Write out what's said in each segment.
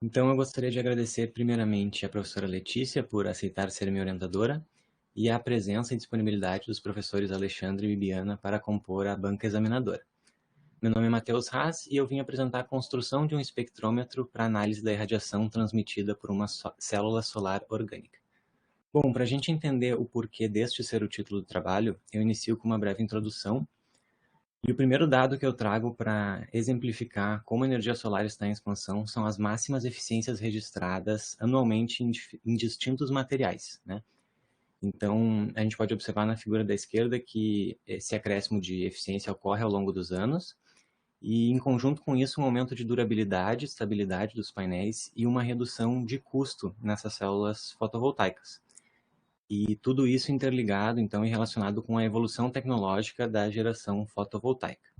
Então, eu gostaria de agradecer primeiramente a professora Letícia por aceitar ser minha orientadora e a presença e disponibilidade dos professores Alexandre e Bibiana para compor a banca examinadora. Meu nome é Matheus Haas e eu vim apresentar a construção de um espectrômetro para análise da irradiação transmitida por uma célula solar orgânica. Bom, para a gente entender o porquê deste ser o título do trabalho, eu inicio com uma breve introdução. E o primeiro dado que eu trago para exemplificar como a energia solar está em expansão são as máximas eficiências registradas anualmente em distintos materiais, né? Então, a gente pode observar na figura da esquerda que esse acréscimo de eficiência ocorre ao longo dos anos e, em conjunto com isso, um aumento de durabilidade, estabilidade dos painéis e uma redução de custo nessas células fotovoltaicas. E tudo isso interligado, então, e relacionado com a evolução tecnológica da geração fotovoltaica.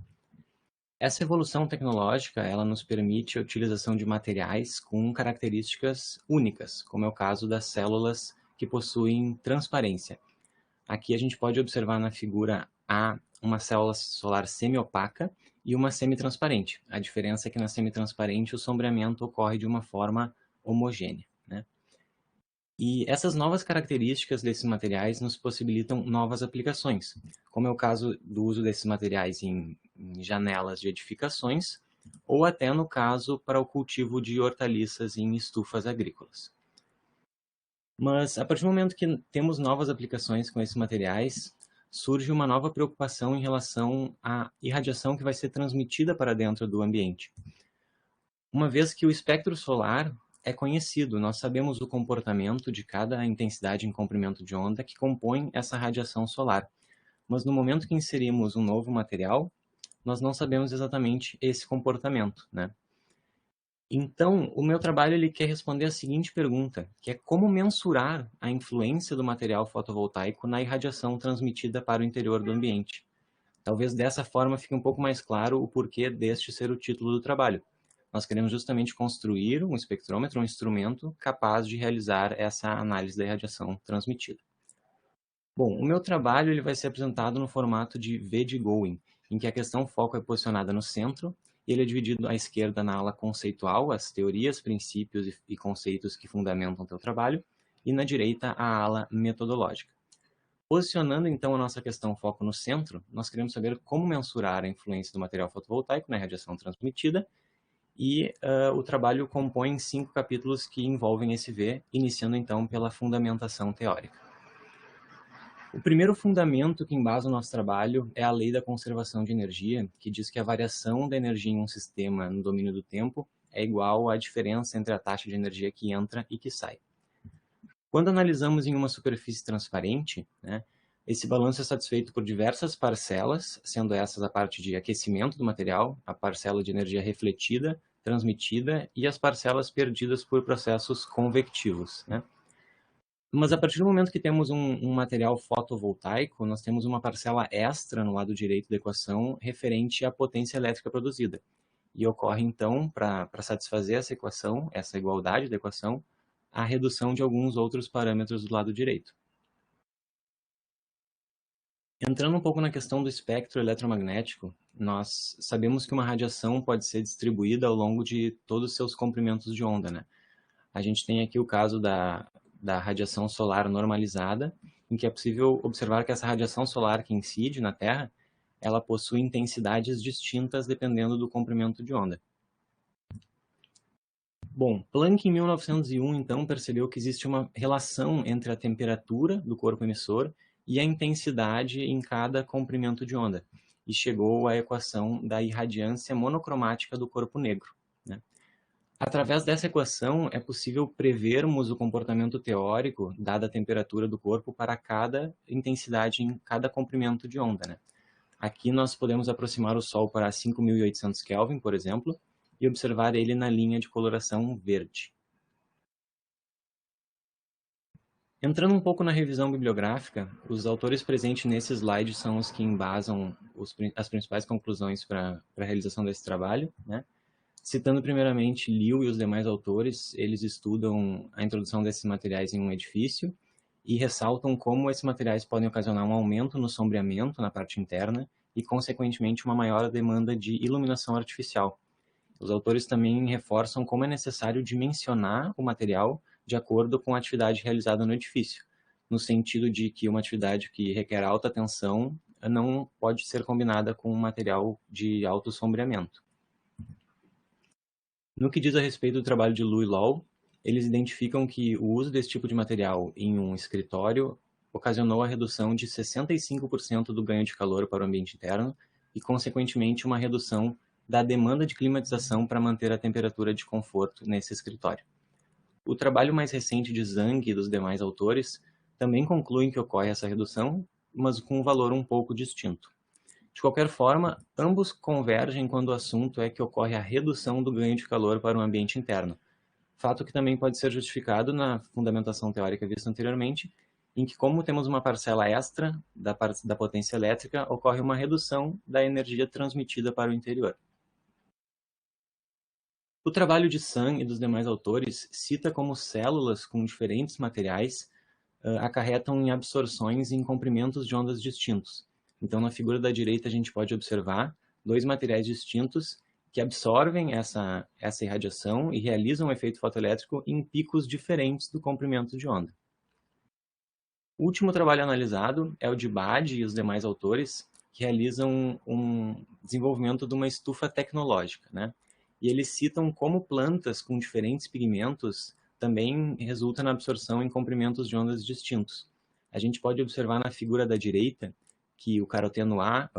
Essa evolução tecnológica, ela nos permite a utilização de materiais com características únicas, como é o caso das células que possuem transparência. Aqui a gente pode observar na figura A uma célula solar semi-opaca e uma semi-transparente. A diferença é que na semi-transparente o sombreamento ocorre de uma forma homogênea, né? E essas novas características desses materiais nos possibilitam novas aplicações, como é o caso do uso desses materiais em janelas de edificações, ou até no caso para o cultivo de hortaliças em estufas agrícolas. Mas a partir do momento que temos novas aplicações com esses materiais, surge uma nova preocupação em relação à irradiação que vai ser transmitida para dentro do ambiente. Uma vez que o espectro solar é conhecido, nós sabemos o comportamento de cada intensidade em comprimento de onda que compõe essa radiação solar. Mas no momento que inserimos um novo material, nós não sabemos exatamente esse comportamento, né? Então, o meu trabalho ele quer responder a seguinte pergunta, que é como mensurar a influência do material fotovoltaico na irradiação transmitida para o interior do ambiente. Talvez dessa forma fique um pouco mais claro o porquê deste ser o título do trabalho. Nós queremos justamente construir um espectrômetro, um instrumento capaz de realizar essa análise da irradiação transmitida. Bom, o meu trabalho ele vai ser apresentado no formato de V de Going, em que a questão foco é posicionada no centro, e ele é dividido à esquerda na ala conceitual, as teorias, princípios e conceitos que fundamentam o teu trabalho, e na direita a ala metodológica. Posicionando então a nossa questão foco no centro, nós queremos saber como mensurar a influência do material fotovoltaico na radiação transmitida, e o trabalho compõe 5 capítulos que envolvem esse V, iniciando então pela fundamentação teórica. O primeiro fundamento que embasa o nosso trabalho é a lei da conservação de energia, que diz que a variação da energia em um sistema no domínio do tempo é igual à diferença entre a taxa de energia que entra e que sai. Quando analisamos em uma superfície transparente, né, esse balanço é satisfeito por diversas parcelas, sendo essas a parte de aquecimento do material, a parcela de energia refletida, transmitida e as parcelas perdidas por processos convectivos, né? Mas a partir do momento que temos um material fotovoltaico, nós temos uma parcela extra no lado direito da equação referente à potência elétrica produzida. E ocorre, então, para satisfazer essa equação, essa igualdade da equação, a redução de alguns outros parâmetros do lado direito. Entrando um pouco na questão do espectro eletromagnético, nós sabemos que uma radiação pode ser distribuída ao longo de todos os seus comprimentos de onda, né? A gente tem aqui o caso da radiação solar normalizada, em que é possível observar que essa radiação solar que incide na Terra, ela possui intensidades distintas dependendo do comprimento de onda. Bom, Planck em 1901 então percebeu que existe uma relação entre a temperatura do corpo emissor e a intensidade em cada comprimento de onda, e chegou à equação da irradiância monocromática do corpo negro, né? Através dessa equação, é possível prevermos o comportamento teórico, dada a temperatura do corpo, para cada intensidade em cada comprimento de onda, né? Aqui nós podemos aproximar o Sol para 5.800 Kelvin, por exemplo, e observar ele na linha de coloração verde. Entrando um pouco na revisão bibliográfica, os autores presentes nesse slide são os que embasam as principais conclusões para a realização desse trabalho, né? Citando primeiramente Liu e os demais autores, eles estudam a introdução desses materiais em um edifício e ressaltam como esses materiais podem ocasionar um aumento no sombreamento na parte interna e, consequentemente, uma maior demanda de iluminação artificial. Os autores também reforçam como é necessário dimensionar o material de acordo com a atividade realizada no edifício, no sentido de que uma atividade que requer alta tensão não pode ser combinada com um material de alto sombreamento. No que diz a respeito do trabalho de Lu e Law, eles identificam que o uso desse tipo de material em um escritório ocasionou a redução de 65% do ganho de calor para o ambiente interno e, consequentemente, uma redução da demanda de climatização para manter a temperatura de conforto nesse escritório. O trabalho mais recente de Zhang e dos demais autores também concluem que ocorre essa redução, mas com um valor um pouco distinto. De qualquer forma, ambos convergem quando o assunto é que ocorre a redução do ganho de calor para o ambiente interno, fato que também pode ser justificado na fundamentação teórica vista anteriormente, em que, como temos uma parcela extra da potência elétrica, ocorre uma redução da energia transmitida para o interior. O trabalho de Sun e dos demais autores cita como células com diferentes materiais acarretam em absorções em comprimentos de ondas distintos. Então, na figura da direita, a gente pode observar dois materiais distintos que absorvem essa irradiação e realizam um efeito fotoelétrico em picos diferentes do comprimento de onda. O último trabalho analisado é o de Bade e os demais autores, que realizam um desenvolvimento de uma estufa tecnológica, né? E eles citam como plantas com diferentes pigmentos também resultam na absorção em comprimentos de ondas distintos. A gente pode observar na figura da direita que o caroteno a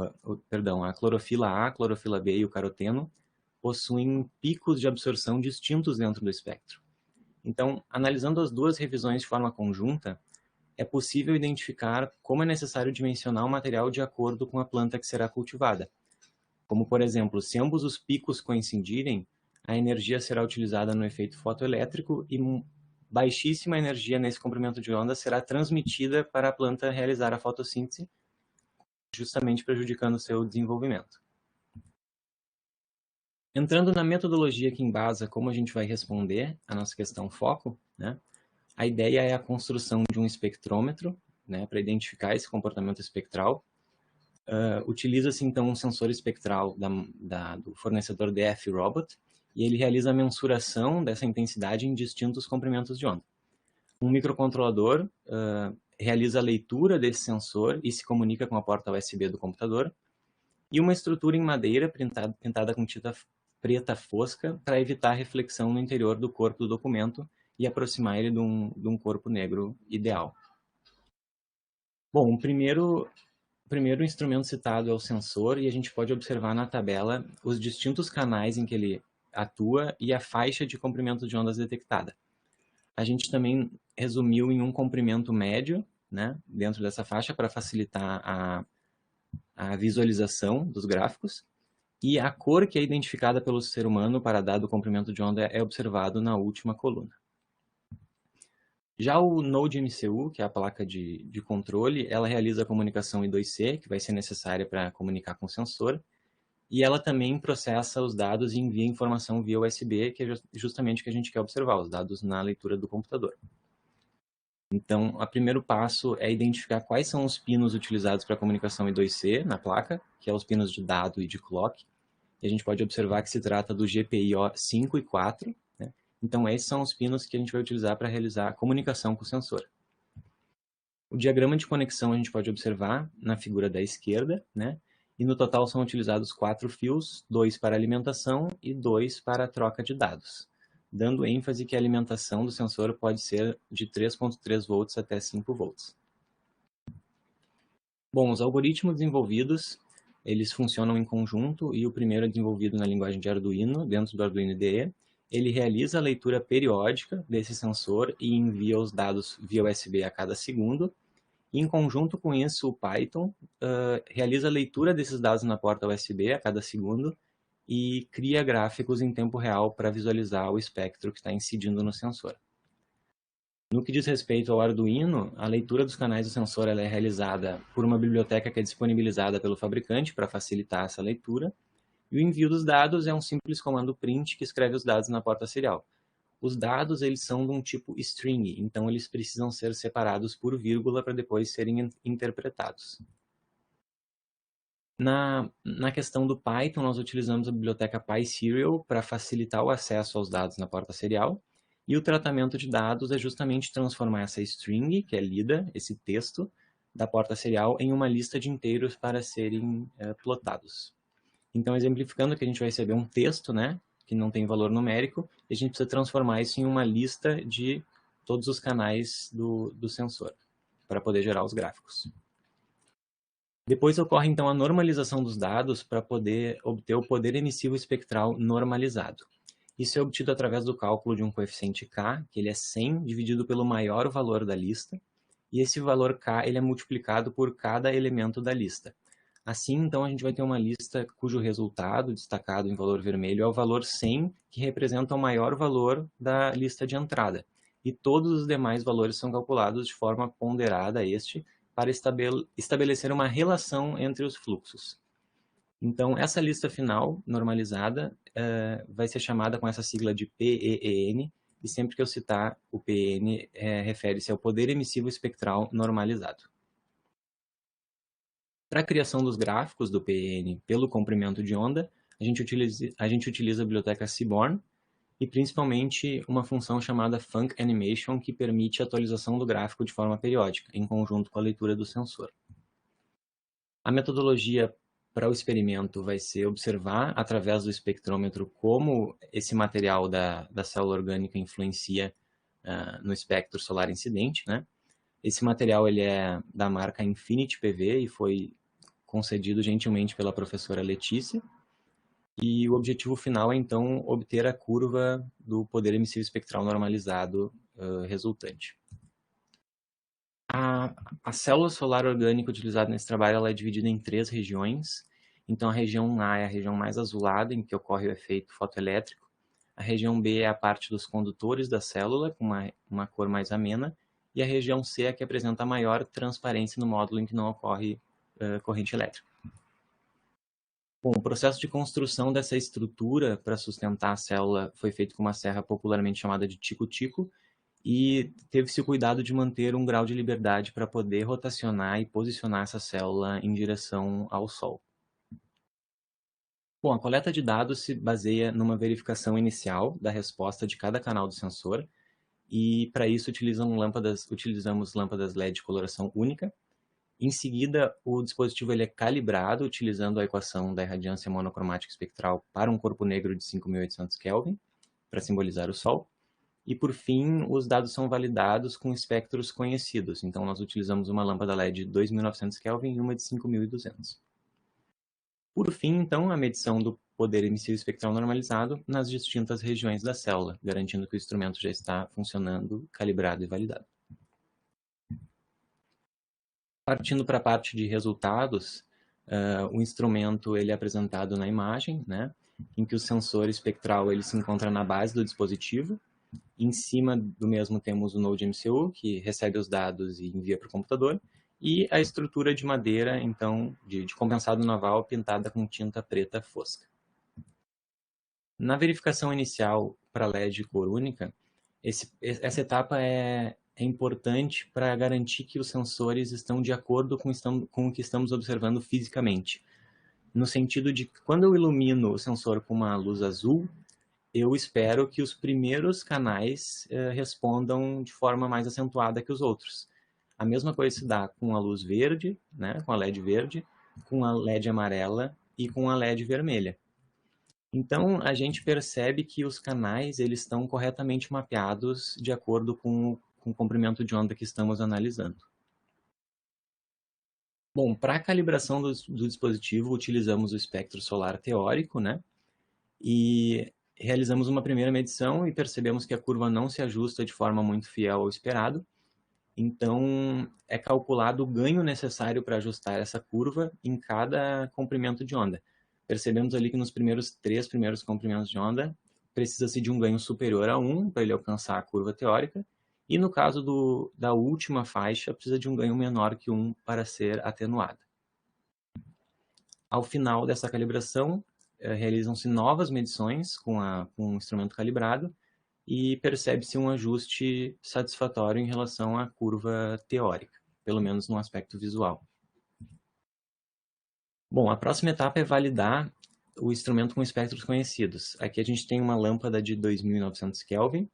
clorofila A, a clorofila B e o caroteno possuem picos de absorção distintos dentro do espectro. Então, analisando as duas revisões de forma conjunta, é possível identificar como é necessário dimensionar o material de acordo com a planta que será cultivada. Como, por exemplo, se ambos os picos coincidirem, a energia será utilizada no efeito fotoelétrico e baixíssima energia nesse comprimento de onda será transmitida para a planta realizar a fotossíntese, justamente prejudicando o seu desenvolvimento. Entrando na metodologia que embasa como a gente vai responder a nossa questão foco, né? A ideia é a construção de um espectrômetro, né, para identificar esse comportamento espectral. Utiliza-se, então, um sensor espectral do fornecedor DF Robot, e ele realiza a mensuração dessa intensidade em distintos comprimentos de onda. Um microcontrolador realiza a leitura desse sensor e se comunica com a porta USB do computador, e uma estrutura em madeira pintada com tinta preta fosca para evitar a reflexão no interior do corpo do documento e aproximar ele de um corpo negro ideal. Bom, o primeiro instrumento citado é o sensor, e a gente pode observar na tabela os distintos canais em que ele atua e a faixa de comprimento de ondas detectada. A gente também resumiu em um comprimento médio, né, dentro dessa faixa para facilitar a visualização dos gráficos, e a cor que é identificada pelo ser humano para dado comprimento de onda é observado na última coluna. Já o Node MCU, que é a placa de controle, ela realiza a comunicação I2C, que vai ser necessária para comunicar com o sensor, e ela também processa os dados e envia informação via USB, que é justamente o que a gente quer observar, os dados na leitura do computador. Então, o primeiro passo é identificar quais são os pinos utilizados para a comunicação I2C na placa, que é os pinos de dado e de clock, e a gente pode observar que se trata do GPIO 5 e 4, né? Então, esses são os pinos que a gente vai utilizar para realizar a comunicação com o sensor. O diagrama de conexão a gente pode observar na figura da esquerda, né? E no total são utilizados 4 fios, 2 para alimentação e 2 para a troca de dados, dando ênfase que a alimentação do sensor pode ser de 3.3 volts até 5 volts. Bom, os algoritmos desenvolvidos, eles funcionam em conjunto, e o primeiro é desenvolvido na linguagem de Arduino, dentro do Arduino IDE. Ele realiza a leitura periódica desse sensor e envia os dados via USB a cada segundo. E, em conjunto com isso, o Python realiza a leitura desses dados na porta USB a cada segundo e cria gráficos em tempo real para visualizar o espectro que está incidindo no sensor. No que diz respeito ao Arduino, a leitura dos canais do sensor é realizada por uma biblioteca que é disponibilizada pelo fabricante para facilitar essa leitura, e o envio dos dados é um simples comando print que escreve os dados na porta serial. Os dados, eles são de um tipo string, então eles precisam ser separados por vírgula para depois serem interpretados. Na questão do Python, nós utilizamos a biblioteca PySerial para facilitar o acesso aos dados na porta serial. E o tratamento de dados é justamente transformar essa string, que é lida, esse texto, da porta serial, em uma lista de inteiros para serem plotados. Então, exemplificando que a gente vai receber um texto, né, que não tem valor numérico, e a gente precisa transformar isso em uma lista de todos os canais do sensor, para poder gerar os gráficos. Depois ocorre, então, a normalização dos dados para poder obter o poder emissivo espectral normalizado. Isso é obtido através do cálculo de um coeficiente K, que ele é 100 dividido pelo maior valor da lista, e esse valor K ele é multiplicado por cada elemento da lista. Assim, então, a gente vai ter uma lista cujo resultado, destacado em valor vermelho, é o valor 100, que representa o maior valor da lista de entrada. E todos os demais valores são calculados de forma ponderada a este, para estabelecer uma relação entre os fluxos. Então, essa lista final normalizada vai ser chamada com essa sigla de PEEN, e sempre que eu citar o PEN, refere-se ao poder emissivo espectral normalizado. Para a criação dos gráficos do PEN pelo comprimento de onda, a gente utiliza a biblioteca Seaborn e principalmente uma função chamada Func Animation, que permite a atualização do gráfico de forma periódica, em conjunto com a leitura do sensor. A metodologia para o experimento vai ser observar, através do espectrômetro, como esse material da célula orgânica influencia no espectro solar incidente, né? Esse material ele é da marca Infinity PV e foi concedido gentilmente pela professora Letícia. E o objetivo final é, então, obter a curva do poder emissivo espectral normalizado resultante. A célula solar orgânica utilizada nesse trabalho ela é dividida em 3 regiões. Então, a região A é a região mais azulada, em que ocorre o efeito fotoelétrico. A região B é a parte dos condutores da célula, com uma cor mais amena. E a região C é a que apresenta a maior transparência no módulo em que não ocorre corrente elétrica. Bom, o processo de construção dessa estrutura para sustentar a célula foi feito com uma serra popularmente chamada de tico-tico, e teve-se o cuidado de manter um grau de liberdade para poder rotacionar e posicionar essa célula em direção ao Sol. Bom, a coleta de dados se baseia numa verificação inicial da resposta de cada canal do sensor, e para isso utilizamos lâmpadas LED de coloração única. Em seguida, o dispositivo ele é calibrado utilizando a equação da irradiância monocromática espectral para um corpo negro de 5.800 Kelvin, para simbolizar o Sol. E, por fim, os dados são validados com espectros conhecidos. Então, nós utilizamos uma lâmpada LED de 2.900 Kelvin e uma de 5.200. Por fim, então, a medição do poder emissivo espectral normalizado nas distintas regiões da célula, garantindo que o instrumento já está funcionando, calibrado e validado. Partindo para a parte de resultados, o instrumento ele é apresentado na imagem, né, em que o sensor espectral ele se encontra na base do dispositivo. Em cima do mesmo temos o Node MCU, que recebe os dados e envia para o computador, e a estrutura de madeira, então, de compensado naval pintada com tinta preta fosca. Na verificação inicial para LED cor única, essa etapa é importante para garantir que os sensores estão de acordo com o que estamos observando fisicamente. No sentido de que quando eu ilumino o sensor com uma luz azul, eu espero que os primeiros canais respondam de forma mais acentuada que os outros. A mesma coisa se dá com a luz verde, né, com a LED verde, com a LED amarela e com a LED vermelha. Então, a gente percebe que os canais eles estão corretamente mapeados de acordo com o comprimento de onda que estamos analisando. Bom, para a calibração do dispositivo, utilizamos o espectro solar teórico, né? E realizamos uma primeira medição e percebemos que a curva não se ajusta de forma muito fiel ao esperado. Então, é calculado o ganho necessário para ajustar essa curva em cada comprimento de onda. Percebemos ali que nos três primeiros comprimentos de onda, precisa-se de um ganho superior a 1 para ele alcançar a curva teórica, e no caso da última faixa, precisa de um ganho menor que 1 para ser atenuada. Ao final dessa calibração, realizam-se novas medições com o instrumento calibrado e percebe-se um ajuste satisfatório em relação à curva teórica, pelo menos no aspecto visual. Bom, a próxima etapa é validar o instrumento com espectros conhecidos. Aqui a gente tem uma lâmpada de 2.900 Kelvin,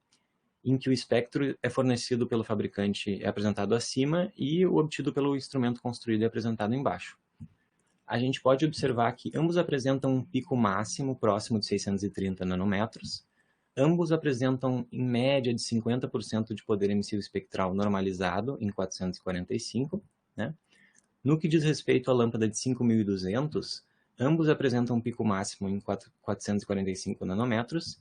em que o espectro é fornecido pelo fabricante é apresentado acima e o obtido pelo instrumento construído é apresentado embaixo. A gente pode observar que ambos apresentam um pico máximo próximo de 630 nanômetros. Ambos apresentam, em média, de 50% de poder emissivo espectral normalizado em 445, né? No que diz respeito à lâmpada de 5.200, ambos apresentam um pico máximo em 445 nanômetros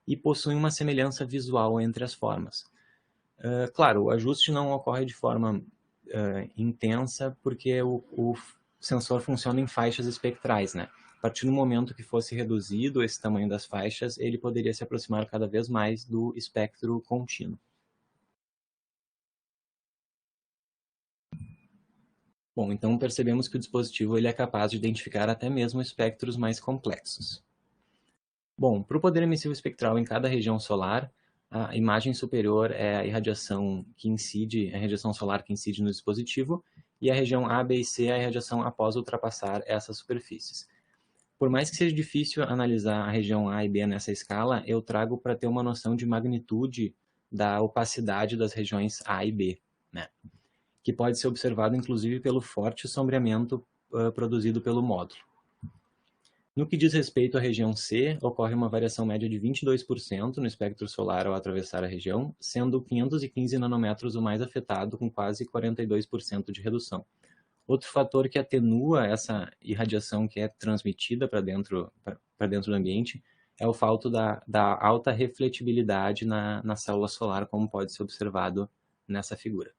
e possuem uma semelhança visual entre as formas. Claro, o ajuste não ocorre de forma intensa porque o sensor funciona em faixas espectrais, né? A partir do momento que fosse reduzido esse tamanho das faixas, ele poderia se aproximar cada vez mais do espectro contínuo. Bom, então percebemos que o dispositivo ele é capaz de identificar até mesmo espectros mais complexos. Bom, para o poder emissivo espectral em cada região solar, a imagem superior é a irradiação que incide, a radiação solar que incide no dispositivo, e a região A, B e C é a irradiação após ultrapassar essas superfícies. Por mais que seja difícil analisar a região A e B nessa escala, eu trago para ter uma noção de magnitude da opacidade das regiões A e B, né? Que pode ser observado inclusive pelo forte sombreamento produzido pelo módulo. No que diz respeito à região C, ocorre uma variação média de 22% no espectro solar ao atravessar a região, sendo 515 nanômetros o mais afetado, com quase 42% de redução. Outro fator que atenua essa irradiação que é transmitida para dentro do ambiente é o fato da alta refletibilidade na célula solar, como pode ser observado nessa figura.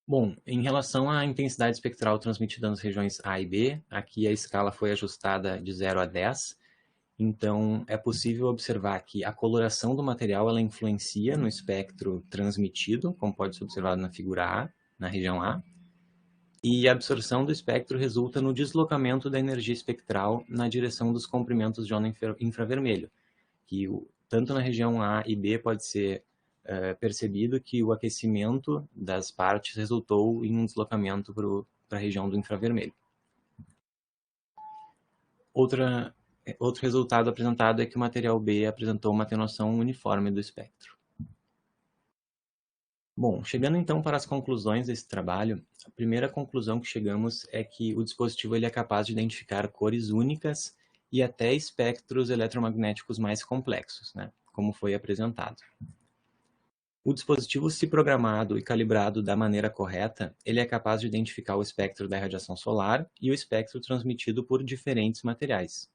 Bom, em relação à intensidade espectral transmitida nas regiões A e B, aqui a escala foi ajustada de 0 a 10, então é possível observar que a coloração do material ela influencia no espectro transmitido, como pode ser observado na figura A, na região A, e a absorção do espectro resulta no deslocamento da energia espectral na direção dos comprimentos de onda infravermelho, que tanto na região A e B pode ser percebido que o aquecimento das partes resultou em um deslocamento para a região do infravermelho. Outro resultado apresentado é que o material B apresentou uma atenuação uniforme do espectro. Bom, chegando então para as conclusões desse trabalho, a primeira conclusão que chegamos é que o dispositivo ele é capaz de identificar cores únicas e até espectros eletromagnéticos mais complexos, né, como foi apresentado. O dispositivo, se programado e calibrado da maneira correta, ele é capaz de identificar o espectro da radiação solar e o espectro transmitido por diferentes materiais.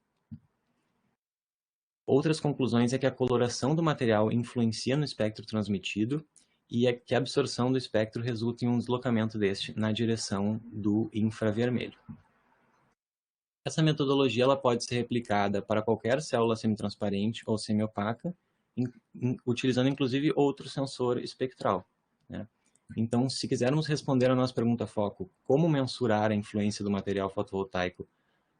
Outras conclusões é que a coloração do material influencia no espectro transmitido e que a absorção do espectro resulta em um deslocamento deste na direção do infravermelho. Essa metodologia ela pode ser replicada para qualquer célula semitransparente ou semiopaca, utilizando inclusive outro sensor espectral, né? Então, se quisermos responder a nossa pergunta foco, como mensurar a influência do material fotovoltaico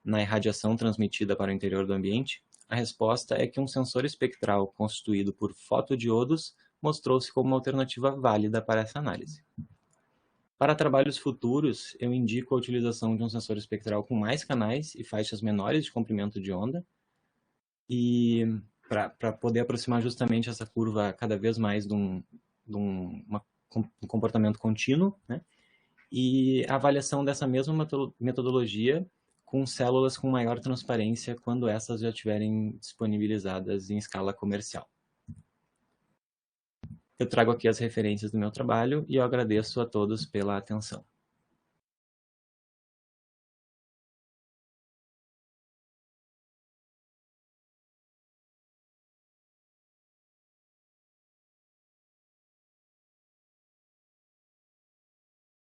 na irradiação transmitida para o interior do ambiente, a resposta é que um sensor espectral constituído por fotodiodos mostrou-se como uma alternativa válida para essa análise. Para trabalhos futuros, eu indico a utilização de um sensor espectral com mais canais e faixas menores de comprimento de onda, e para poder aproximar justamente essa curva cada vez mais de um comportamento contínuo, né? E a avaliação dessa mesma metodologia com células com maior transparência quando essas já estiverem disponibilizadas em escala comercial. Eu trago aqui as referências do meu trabalho e eu agradeço a todos pela atenção.